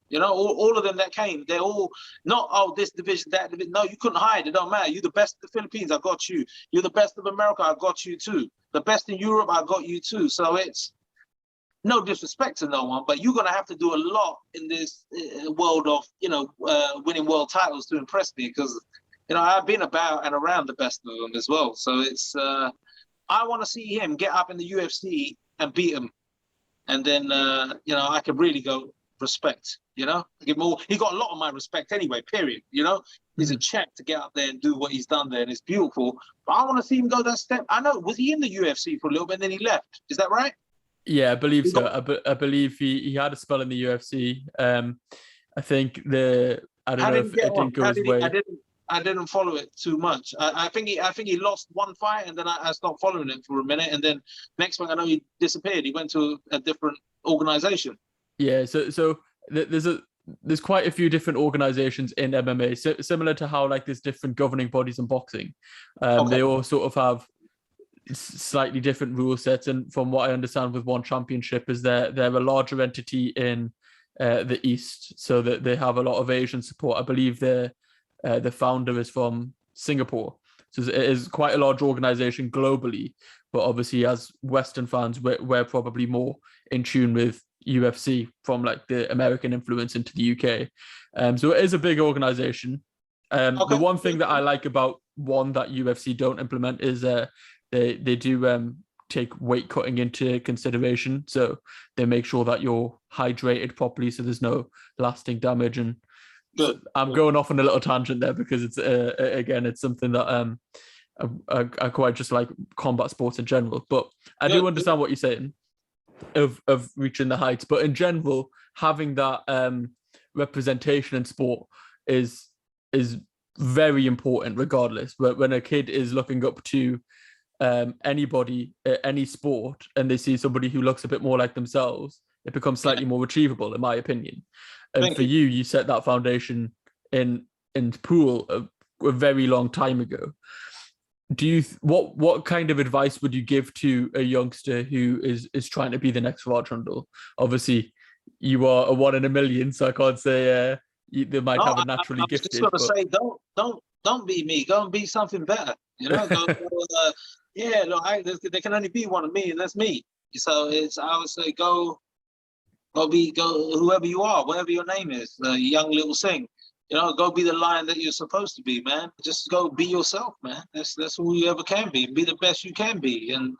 S1: You know, all of them that came, they're all not, oh, this division, that division. No, you couldn't hide. It don't matter. You're the best of the Philippines, I got you. You're the best of America, I got you too. The best in Europe, I got you too. So it's no disrespect to no one, but you're going to have to do a lot in this world of, you know, winning world titles to impress me, because, you know, I've been about and around the best of them as well. So it's, I want to see him get up in the UFC and beat him. And then, you know, I could really go respect, you know, give him all. He got a lot of my respect anyway, period. You know, he's a check to get up there and do what he's done there, and it's beautiful. But I want to see him go that step. I know, was he in the UFC for a little bit and then he left? Is that right?
S2: Yeah, I believe so. I believe he had a spell in the UFC. I think I don't know if it didn't go his way.
S1: I didn't follow it too much. I think he lost one fight, and then I stopped following it for a minute, and then next thing I know, he disappeared. He went to a different organization.
S2: Yeah, so there's quite a few different organizations in MMA, similar to how like there's different governing bodies in boxing. They all sort of have slightly different rule sets, and from what I understand with one championship is they're a larger entity in the East, so that they have a lot of Asian support. I believe the founder is from Singapore, so it is quite a large organization globally, but obviously as Western fans we're probably more in tune with UFC from like the American influence into the UK. So it is a big organization. The one thing that I like about one that UFC don't implement is they do take weight cutting into consideration. So they make sure that you're hydrated properly, so there's no lasting damage. And I'm going off on a little tangent there because it's again, it's something that I quite just like combat sports in general. But I do understand what you're saying of reaching the heights. But in general, having that representation in sport is very important regardless. But when a kid is looking up to anybody, any sport, and they see somebody who looks a bit more like themselves, it becomes slightly more achievable, in my opinion. And
S1: Thank
S2: for you set that foundation in pool a very long time ago. Do you what kind of advice would you give to a youngster who is trying to be the next Raj Hundal? Obviously, you are a 1 in a million, so I can't say they might have a naturally
S1: I'm
S2: gifted.
S1: just gonna say, don't be me. Go and be something better. You know, yeah. Look, there can only be one of me, and that's me. So I would say go whoever you are, whatever your name is, the young little sing. You know, go be the lion that you're supposed to be, man. Just go be yourself, man. That's who you ever can be. Be the best you can be, and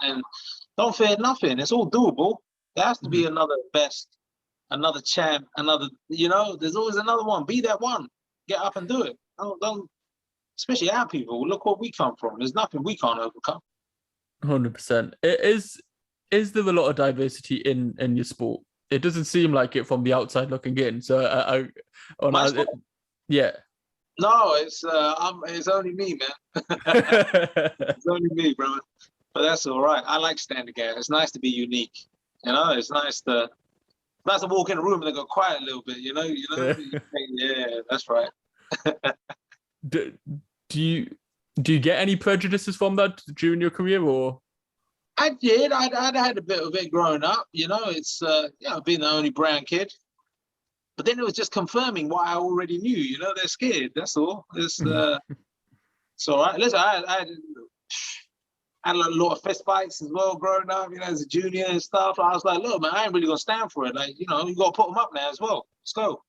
S1: don't fear nothing. It's all doable. There has to be another best, another champ, another. You know, there's always another one. Be that one. Get up and do it. Don't. Especially our people. Look where we come from. There's nothing we can't overcome.
S2: 100%. Is there a lot of diversity in your sport? It doesn't seem like it from the outside looking in. So yeah.
S1: No, it's only me, man. It's only me, bro. But that's all right. I like standing out. It's nice to be unique. You know, it's nice to walk in a room and they go quiet a little bit. You know. Yeah, that's right.
S2: Do you get any prejudices from that during your career, or?
S1: I did. I'd had a bit of it growing up. You know, it's being the only brown kid. But then it was just confirming what I already knew. You know, they're scared. That's all. It's all right. Listen, I had a lot of fist fights as well growing up. You know, as a junior and stuff. I was like, look, man, I ain't really gonna stand for it. Like, you know, you gotta put them up now as well. Let's go.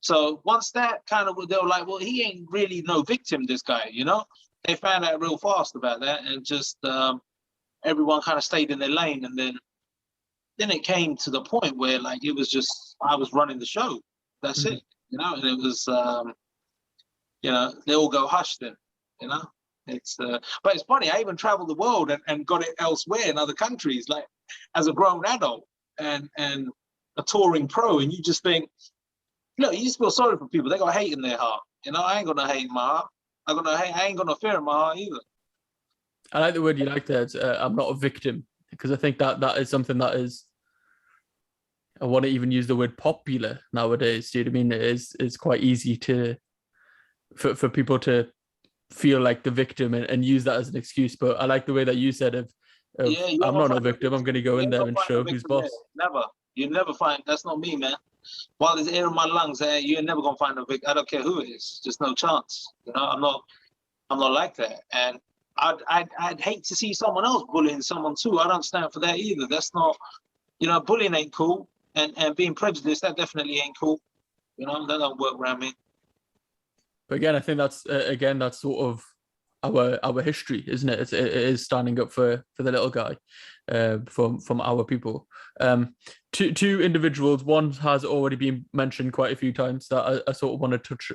S1: So once that kind of, they were like, well, he ain't really no victim, this guy. You know, they found out real fast about that, and just everyone kind of stayed in their lane, and then it came to the point where like it was just I was running the show. That's it, you know. And it was, you know, they all go hush then, you know. It's but it's funny. I even traveled the world and got it elsewhere in other countries, like as a grown adult and a touring pro. And you just think, look, you just feel sorry for people. They got hate in their heart, you know. I ain't got no hate in my heart. I ain't got no fear in my heart either.
S2: I like the word you like there. I'm not a victim, because I think that is something that is, I want to even use the word popular nowadays. Do you know what I mean? It's quite easy for people to feel like the victim and use that as an excuse. But I like the way that you said I'm not a victim. I'm going to go in there and show who's boss.
S1: Never. You never find, that's not me, man. While there's air in my lungs, you're never going to find a victim. I don't care who it is. Just no chance. You know, I'm not like that. And I'd hate to see someone else bullying someone too. I don't stand for that either. That's not, you know, bullying ain't cool, and being prejudiced, that definitely ain't cool. You know, that don't work around me.
S2: But again, I think that's that's sort of our history, isn't it? It is standing up for the little guy, from our people. Two individuals. One has already been mentioned quite a few times that I sort of want to touch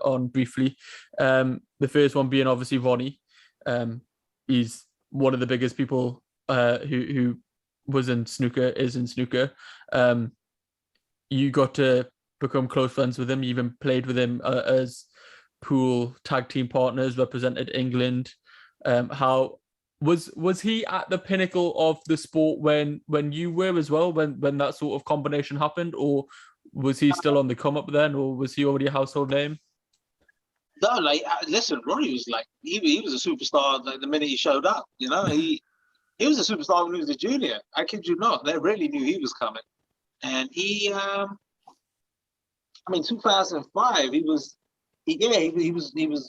S2: on briefly. The first one being obviously Ronnie. He's one of the biggest people who was in snooker, is in snooker. You got to become close friends with him. You even played with him as pool tag team partners, represented England. How was he at the pinnacle of the sport when you were as well, when that sort of combination happened, or was he still on the come up then, or was he already a household name?
S1: No, like, listen, Ronnie was like, he was a superstar like the minute he showed up. You know, he was a superstar when he was a junior. I kid you not. They really knew he was coming. And he, 2005, he was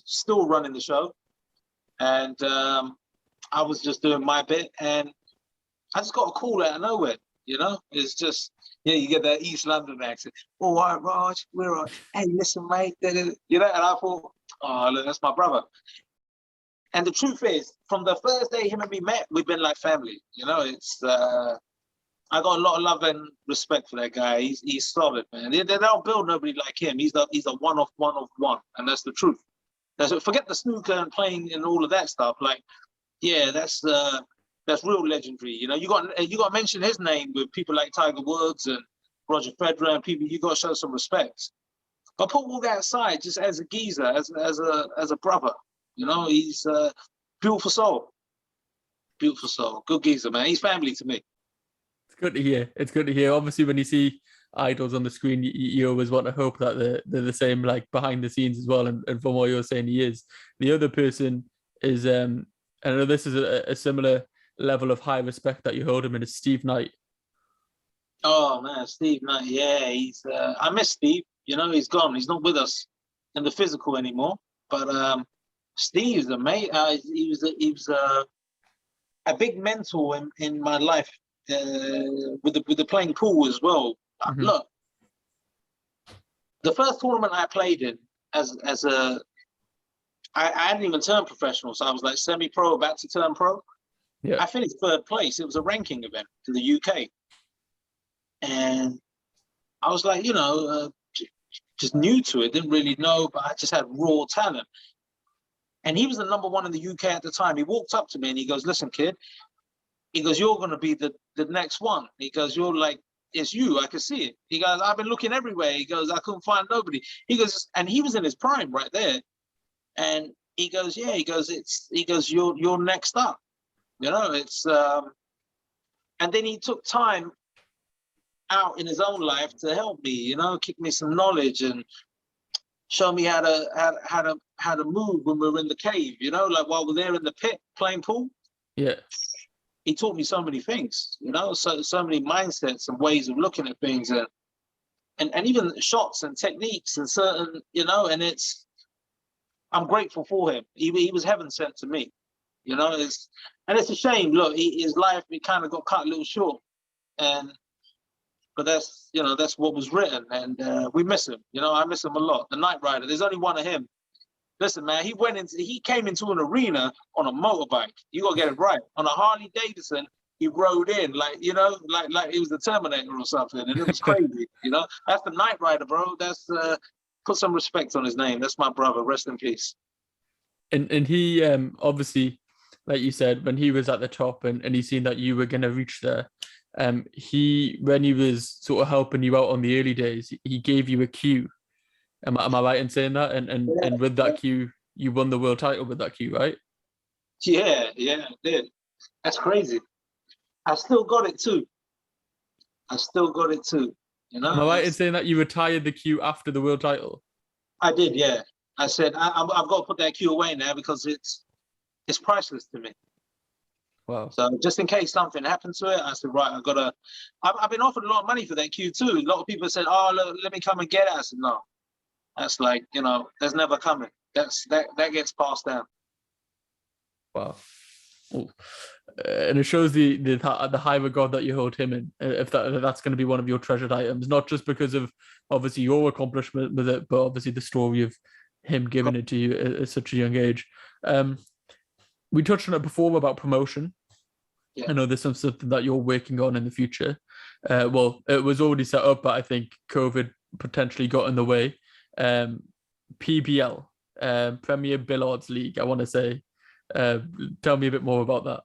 S1: still running the show. And I was just doing my bit, and I just got a call out of nowhere. You know, it's just, you get that East London accent. All right, Raj, we're on. Hey, listen, mate. You know, and I thought, oh, look, that's my brother. And the truth is, from the first day him and me met, we've been like family. You know, it's I got a lot of love and respect for that guy. He's solid, man. They don't build nobody like him. He's a one of one, and that's the truth. Forget the snooker and playing and all of that stuff. Like, yeah, that's real legendary. You know, you got to mention his name with people like Tiger Woods and Roger Federer and people. You got to show some respect. But put all that aside, just as a geezer, as a brother, you know, he's beautiful soul. Beautiful soul. Good geezer, man. He's family to me.
S2: It's good to hear. It's good to hear. Obviously, when you see idols on the screen, you always want to hope that they're the same, like behind the scenes as well. And from what you're saying, he is. The other person is, and I know this is a similar level of high respect that you hold him in, is Steve Knight.
S1: Oh man, Steve Knight. Yeah, he's. I miss Steve. You know, he's gone. He's not with us in the physical anymore. But Steve's a mate. He was a big mentor in my life with the playing pool as well. Mm-hmm. Look, the first tournament I played in as a, I hadn't even turned professional, so I was like semi-pro, about to turn pro. Yeah. I finished third place. It was a ranking event in the UK. And I was like, you know, just new to it, didn't really know, but I just had raw talent. And he was the number one in the UK at the time. He walked up to me and he goes, listen, kid, he goes, you're going to be the next one. He goes, you're like, it's you, I can see it. He goes, I've been looking everywhere. He goes, I couldn't find nobody. He goes, and he was in his prime right there. And he goes, yeah, he goes, you're next up. You know, it's, and then he took time out in his own life to help me, you know, kick me some knowledge and show me how to move when we were in the cave, you know, like while we're there in the pit playing pool. Yeah. He taught me so many things, you know, so many mindsets and ways of looking at things and even shots and techniques and certain, you know, and I'm grateful for him. He was heaven sent to me, you know, it's a shame. Look, his life, he kind of got cut a little short, but that's, you know, that's what was written, and we miss him. You know, I miss him a lot. The Knight Rider, there's only one of him. Listen, man, he came into an arena on a motorbike. You gotta get it right. On a Harley Davidson, he rode in like, you know, like he was the Terminator or something, and it was crazy. You know, that's the Knight Rider, bro. That's put some respect on his name. That's my brother. Rest in peace.
S2: And he obviously, like you said, when he was at the top and he seen that you were gonna reach there. When he was sort of helping you out on the early days, he gave you a cue. Am I right in saying that? And with that cue, you won the world title with that cue, right?
S1: Yeah, I did. That's crazy. I still got it too. You know.
S2: Am I right in saying that you retired the cue after the world title?
S1: I did, yeah. I said I've got to put that cue away now because it's priceless to me. Wow. So just in case something happened to it, I said, right, I've been offered a lot of money for that cue too. A lot of people said, oh, look, let me come and get it. I said, no. That's like, you know, that's never coming. That gets passed down.
S2: Wow. Ooh. And it shows the high regard that you hold him in, if that's going to be one of your treasured items, not just because of obviously your accomplishment with it, but obviously the story of him giving it to you at such a young age. We touched on it before about promotion. Yeah. I know there's something that you're working on in the future. Well, it was already set up, but I think COVID potentially got in the way. PBL, Premier Billards League, I want to say. Tell me a bit more about that.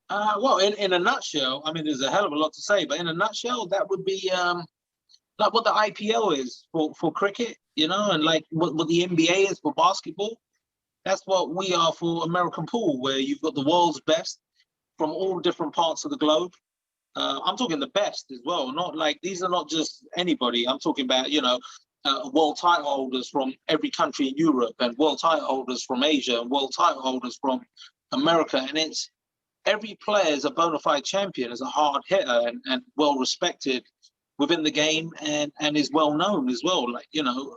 S1: Well, in a nutshell, I mean, there's a hell of a lot to say, but in a nutshell, that would be like what the IPL is for cricket, you know, and like what the NBA is for basketball. That's what we are for American pool, where you've got the world's best from all different parts of the globe. I'm talking the best as well. Not like, these are not just anybody. I'm talking about, you know, world title holders from every country in Europe, and world title holders from Asia, and world title holders from America. And it's every player is a bona fide champion, is a hard hitter and well respected within the game, and is well known as well. Like, you know,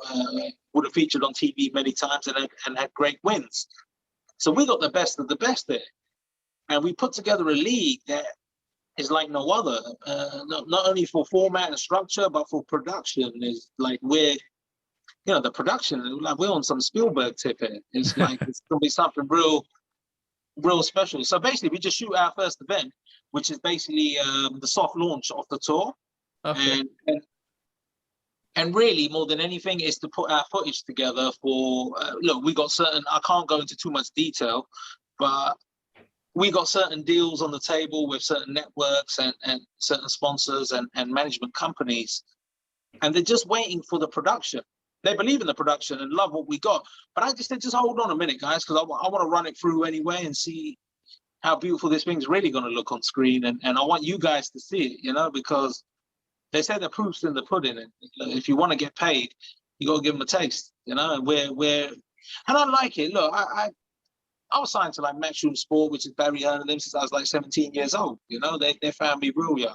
S1: would have featured on TV many times and had great wins. So we got the best of the best there. And we put together a league that is like no other, not only for format and structure, but for production. Is like we're, you know, the production, like we're on some Spielberg tip here. It's like, it's gonna be something real special. So basically we just shoot our first event, which is basically the soft launch of the tour. Okay. And really more than anything is to put our footage together for, look, we got certain, I can't go into too much detail, but we got certain deals on the table with certain networks and certain sponsors and management companies. And they're just waiting for the production. they believe in the production and love what we got. But I just said, just hold on a minute, guys, because I want to run it through anyway and see how beautiful this thing's really going to look on screen. And I want you guys to see it, you know, because they say the proof's in the pudding. And if you want to get paid, you got to give them a taste, you know. And and I like it. Look, I was signed to like Matchroom Sport, which is Barry Hearn and them since I was like 17 years old. You know, they found me real young.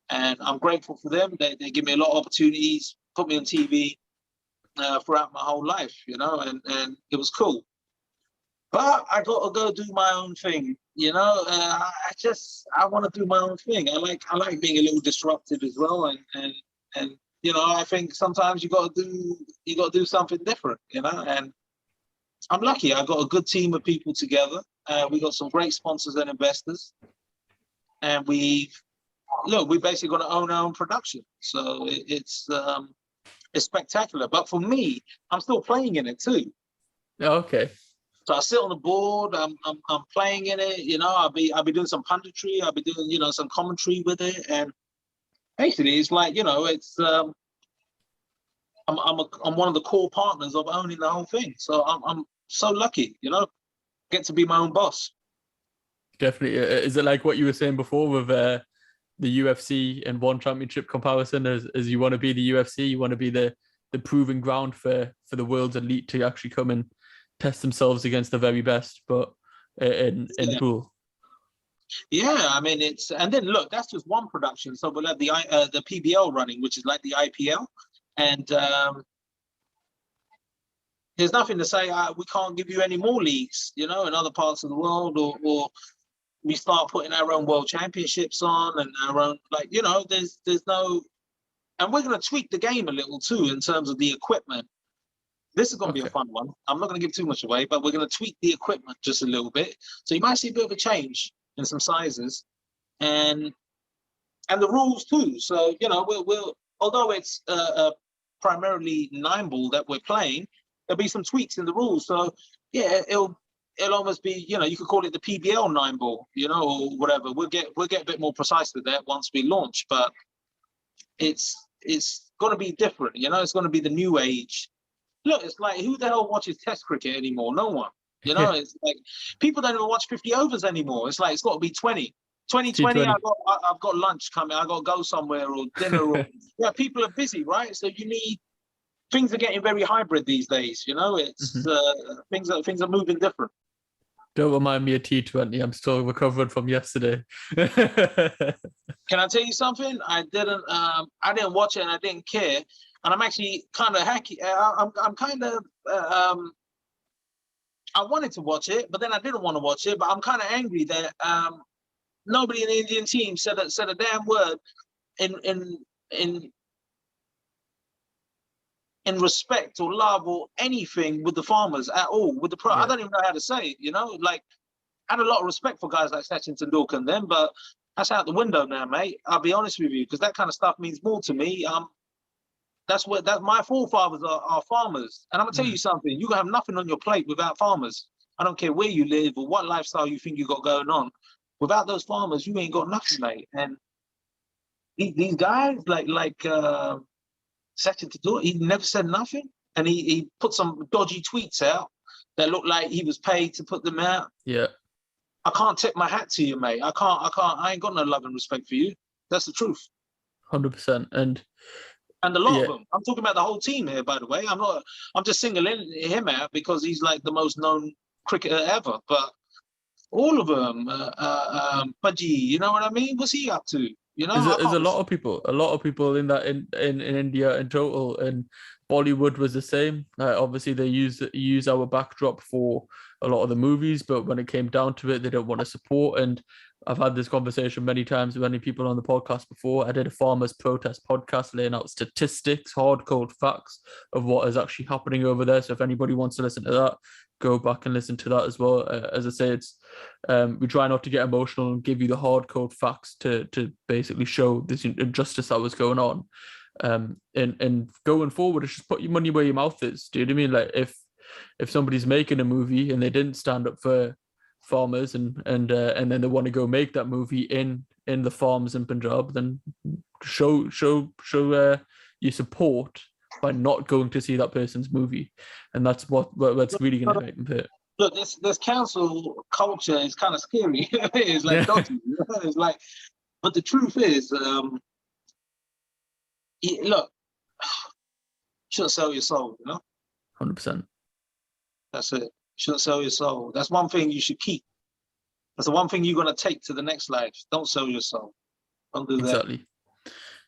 S1: And I'm grateful for them. They give me a lot of opportunities, put me on TV throughout my whole life, you know, and it was cool. But I got to go do my own thing, you know. I want to do my own thing. I like being a little disruptive as well, and you know, I think sometimes you got to do something different, you know. And I'm lucky. I got a good team of people together. We got some great sponsors and investors, and we're basically going to own our own production. So it's spectacular. But for me, I'm still playing in it too.
S2: Oh, okay.
S1: So I sit on the board. I'm playing in it. You know, I'll be doing some punditry. I'll be doing, you know, some commentary with it. And basically, it's like, you know, it's I'm one of the core partners of owning the whole thing. So I'm so lucky, you know, get to be my own boss.
S2: Definitely. Is it like what you were saying before with the UFC and one championship comparison? As you want to be the UFC, you want to be the proving ground for the world's elite to actually come and test themselves against the very best, but in pool.
S1: Yeah, I mean, and then look, that's just one production. So we'll have the PBL running, which is like the IPL, and there's nothing to say we can't give you any more leagues, you know, in other parts of the world, or we start putting our own world championships on and our own, like, you know, there's no, and we're going to tweak the game a little too in terms of the equipment. This is going to be a fun one. I'm not going to give too much away, but we're going to tweak the equipment just a little bit. So you might see a bit of a change in some sizes and the rules too. So, you know, we'll although it's primarily 9-ball that we're playing, there'll be some tweaks in the rules. So yeah, it'll almost be, you know, you could call it the PBL 9-ball, you know, or whatever. We'll get a bit more precise with that once we launch, but it's going to be different, you know. It's going to be the new age. Look, it's like, who the hell watches Test cricket anymore? No one. You know, it's like people don't even watch 50 overs anymore. It's like, it's got to be 20. 2020, I've got lunch coming. I've got to go somewhere or dinner. Or, yeah, people are busy, right? So you need, things are getting very hybrid these days. You know, it's things are moving different.
S2: Don't remind me of T20. I'm still recovering from yesterday.
S1: Can I tell you something? I didn't watch it and I didn't care. And I'm actually kind of hacky. I'm kind of, I wanted to watch it, but then I didn't want to watch it. But I'm kind of angry that nobody in the Indian team said a damn word in respect or love or anything with the farmers at all. With the pro, I don't even know how to say it. You know, like, I had a lot of respect for guys like Sachin Tendulkar and them, but that's out the window now, mate. I'll be honest with you, because that kind of stuff means more to me. That's my forefathers are farmers. And I'm gonna tell you something, you have nothing on your plate without farmers. I don't care where you live or what lifestyle you think you got going on. Without those farmers, you ain't got nothing, mate. And these guys, like Sachin Tendulkar, he never said nothing. And he put some dodgy tweets out that looked like he was paid to put them out.
S2: Yeah.
S1: I can't tip my hat to you, mate. I ain't got no love and respect for you. That's the truth.
S2: 100%.
S1: And a lot of them. I'm talking about the whole team here, by the way. I'm just singling him out because he's like the most known cricketer ever. But all of them, Pudgy, you know what I mean? What's he up to? You know,
S2: there's a lot of people in that in India in total, and Bollywood was the same. Obviously, they use our backdrop for a lot of the movies, but when it came down to it, they don't want to support. And I've had this conversation many times with many people on the podcast before. I did a farmers protest podcast laying out statistics, hard cold facts of what is actually happening over there. So if anybody wants to listen to that, go back and listen to that as well. As I say, it's we try not to get emotional and give you the hard cold facts to basically show this injustice that was going on. And going forward, it's just put your money where your mouth is. Do you know what I mean? Like if somebody's making a movie and they didn't stand up for farmers and then they want to go make that movie in the farms in Punjab, then show your support by not going to see that person's movie, and that's what's really going to make them hurt.
S1: Look, this cancel culture is kind of scary. It's like dodgy. It's like, but the truth is, look, shouldn't sell your soul,
S2: 100%.
S1: That's it. Shouldn't sell your soul. That's one thing you should keep. That's the one thing you're gonna take to the next life. Don't sell your soul. Don't do that.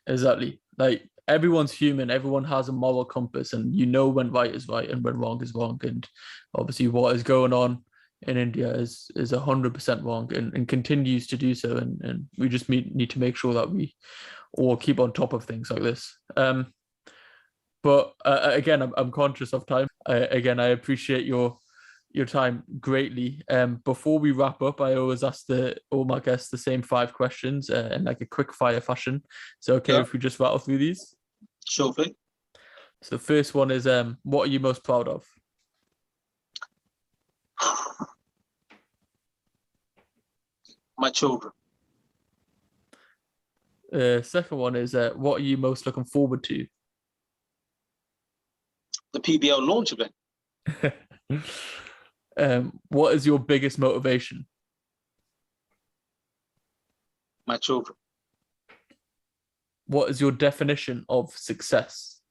S2: Exactly. Like, everyone's human. Everyone has a moral compass, and when right is right and when wrong is wrong. And obviously, what is going on in India is 100% wrong, and continues to do so. And we just need to make sure that we all keep on top of things like this. But again, I'm conscious of time. I appreciate your time greatly. Before we wrap up, I always ask all my guests the same 5 questions in like a quick fire fashion. So if we just rattle through these?
S1: Sure thing.
S2: So the first one is, what are you most proud of?
S1: My children.
S2: Second one is, what are you most looking forward to?
S1: The PBL launch event.
S2: What is your biggest motivation?
S1: My children.
S2: What is your definition of success?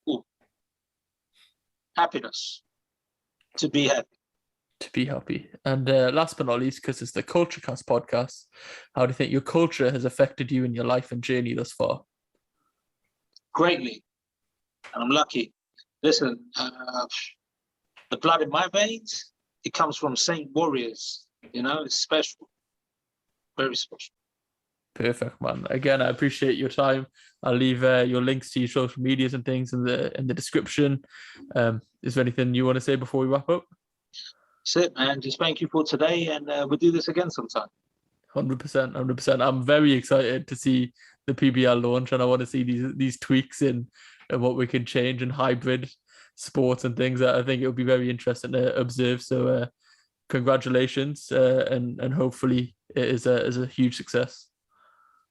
S1: Ooh. Happiness. To be happy.
S2: To be happy. And last but not least, because it's the KultureKast podcast, how do you think your culture has affected you in your life and journey thus far?
S1: Greatly. And I'm lucky. Listen, the blood in my veins, it comes from Saint Warriors. It's special. Very special.
S2: Perfect, man. Again, I appreciate your time. I'll leave your links to your social medias and things in the description. Is there anything you want to say before we wrap up?
S1: That's it, man. Just thank you for today, and we'll do this again sometime.
S2: 100%. I'm very excited to see the PBL launch, and I want to see these tweaks in what we can change in hybrid sports and things. I think it'll be very interesting to observe. So congratulations, and hopefully it is a huge success.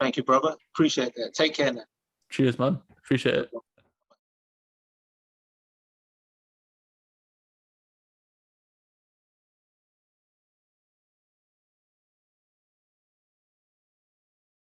S1: Thank you, brother. Appreciate that. Take care now.
S2: Cheers, man. Appreciate it.